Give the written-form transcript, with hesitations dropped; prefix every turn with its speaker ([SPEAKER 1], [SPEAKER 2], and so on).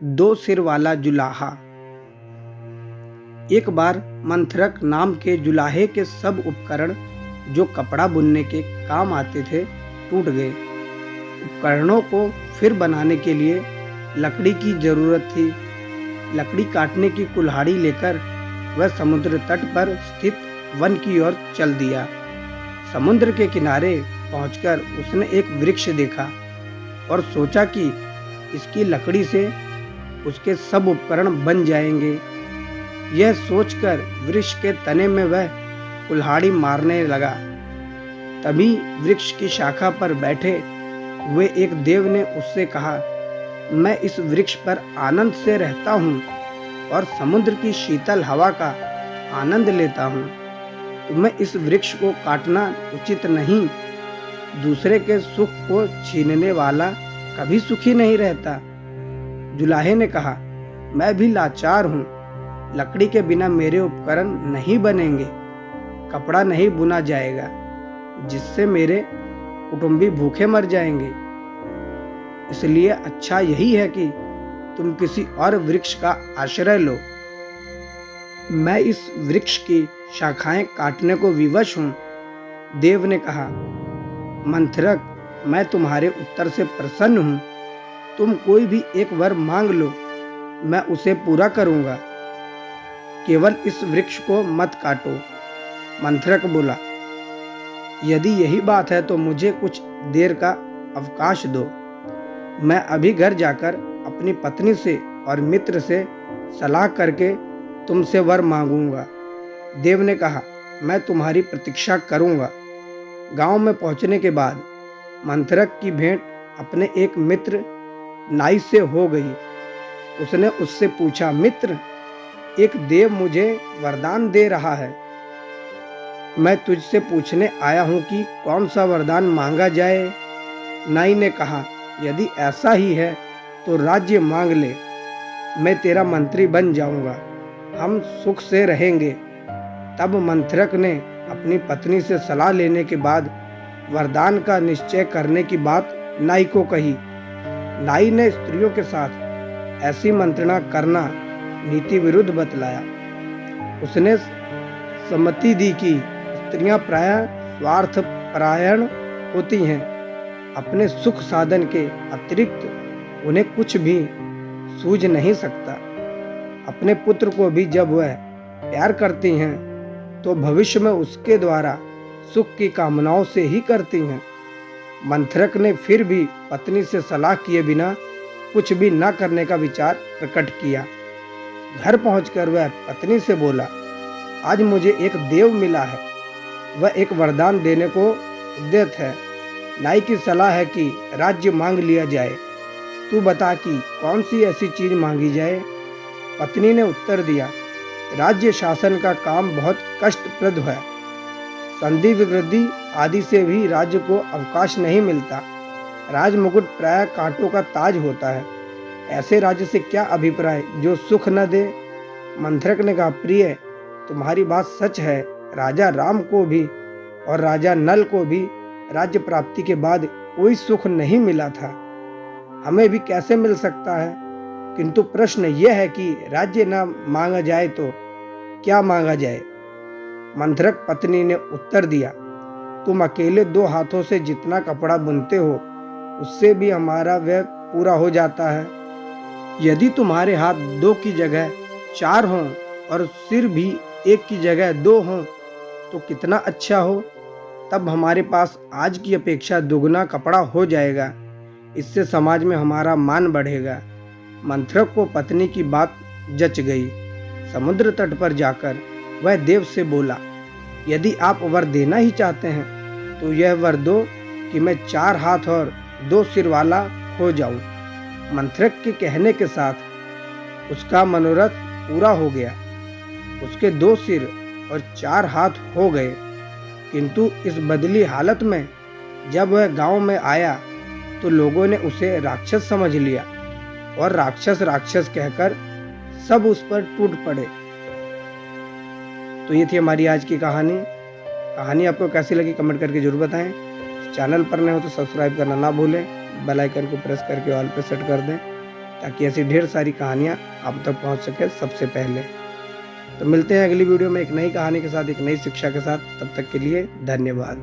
[SPEAKER 1] दो सिर वाला जुलाहा। एक बार मंथरक नाम के जुलाहे के सब उपकरण जो कपड़ा बुनने के काम आते थे टूट गए। उपकरणों को फिर बनाने के लिए लकड़ी की जरूरत थी। लकड़ी काटने की कुल्हाड़ी लेकर वह समुद्र तट पर स्थित वन की ओर चल दिया। समुद्र के किनारे पहुंचकर उसने एक वृक्ष देखा और सोचा कि इसकी लकड़ी से उसके सब उपकरण बन जाएंगे। यह सोचकर वृक्ष के तने में वह कुल्हाड़ी मारने लगा। तभी वृक्ष की शाखा पर बैठे हुए एक देव ने उससे कहा, मैं इस वृक्ष पर आनंद से रहता हूँ और समुद्र की शीतल हवा का आनंद लेता हूँ। तुम्हें इस वृक्ष को काटना उचित नहीं। दूसरे के सुख को छीनने वाला कभी सुखी नहीं रहता। जुलाहे ने कहा, मैं भी लाचार हूँ। लकड़ी के बिना मेरे उपकरण नहीं बनेंगे, कपड़ा नहीं बुना जाएगा, जिससे मेरे कुटुंबी भूखे मर जाएंगे। इसलिए अच्छा यही है कि तुम किसी और वृक्ष का आश्रय लो। मैं इस वृक्ष की शाखाएं काटने को विवश हूँ। देव ने कहा, मंथरक, मैं तुम्हारे उत्तर से प्रसन्न हूँ। तुम कोई भी एक वर मांग लो, मैं उसे पूरा करूँगा। केवल इस वृक्ष को मत काटो। मंथरक बोला, यदि यही बात है तो मुझे कुछ देर का अवकाश दो। मैं अभी घर जाकर अपनी पत्नी से और मित्र से सलाह करके तुमसे वर मांगूंगा। देव ने कहा, मैं तुम्हारी प्रतीक्षा करूंगा। गांव में पहुंचने के बाद मंथरक की भेंट अपने एक मित्र नाई से हो गई। उसने उससे पूछा, मित्र, एक देव मुझे वरदान दे रहा है। मैं तुझसे पूछने आया हूं कि कौन सा वरदान मांगा जाए। नाई ने कहा, यदि ऐसा ही है तो राज्य मांग ले। मैं तेरा मंत्री बन जाऊंगा, हम सुख से रहेंगे। तब मंथरक ने अपनी पत्नी से सलाह लेने के बाद वरदान का निश्चय करने की बात नाई को कही। नाई ने स्त्रियों के साथ ऐसी मंत्रणा करना नीति विरुद्ध बतलाया। उसने सम्मति दी कि स्त्रियां प्रायः स्वार्थ परायण होती हैं। अपने सुख साधन के अतिरिक्त उन्हें कुछ भी सूझ नहीं सकता। अपने पुत्र को भी जब वह प्यार करती हैं तो भविष्य में उसके द्वारा सुख की कामनाओं से ही करती हैं। मंथरक ने फिर भी पत्नी से सलाह किए बिना कुछ भी न करने का विचार प्रकट किया। घर पहुंचकर वह पत्नी से बोला, आज मुझे एक देव मिला है। वह एक वरदान देने को उद्यत है। नाई की सलाह है कि राज्य मांग लिया जाए। तू बता कि कौन सी ऐसी चीज मांगी जाए। पत्नी ने उत्तर दिया, राज्य शासन का काम बहुत कष्टप्रद है। संधि विवृद्धि आदि से भी राज्य को अवकाश नहीं मिलता। राज मुकुट प्राय कांटों का ताज होता है। ऐसे राज्य से क्या अभिप्राय जो सुख न दे। मंथरक ने कहा, प्रिय, तुम्हारी बात सच है। राजा राम को भी और राजा नल को भी राज्य प्राप्ति के बाद कोई सुख नहीं मिला था। हमें भी कैसे मिल सकता है। किंतु प्रश्न यह है कि राज्य न मांगा जाए तो क्या मांगा जाए। मंथरक पत्नी ने उत्तर दिया, तुम अकेले 2 हाथों से जितना कपड़ा बुनते हो उससे भी हमारा व्यय पूरा हो जाता है। यदि तुम्हारे हाथ 2 की जगह 4 हों और सिर भी 1 की जगह 2 हों तो कितना अच्छा हो। तब हमारे पास आज की अपेक्षा दुगना कपड़ा हो जाएगा। इससे समाज में हमारा मान बढ़ेगा। मंथरक को पत्नी की बात जच गई। समुद्र तट पर जाकर वह देव से बोला, यदि आप वर देना ही चाहते हैं तो यह वर दो कि मैं 4 हाथ और 2 सिर वाला हो जाऊं। मंथरक के कहने के साथ उसका मनोरथ पूरा हो गया। उसके 2 सिर और 4 हाथ हो गए। किंतु इस बदली हालत में जब वह गांव में आया तो लोगों ने उसे राक्षस समझ लिया और राक्षस राक्षस कहकर सब उस पर टूट पड़े। तो ये थी हमारी आज की कहानी आपको कैसी लगी कमेंट करके जरूर बताएं। चैनल पर नए हो तो सब्सक्राइब करना ना भूलें। बेल आइकन को प्रेस करके ऑल पे सेट कर दें ताकि ऐसी ढेर सारी कहानियाँ आप तक पहुँच सके सबसे पहले। तो मिलते हैं अगली वीडियो में एक नई कहानी के साथ, एक नई शिक्षा के साथ। तब तक के लिए धन्यवाद।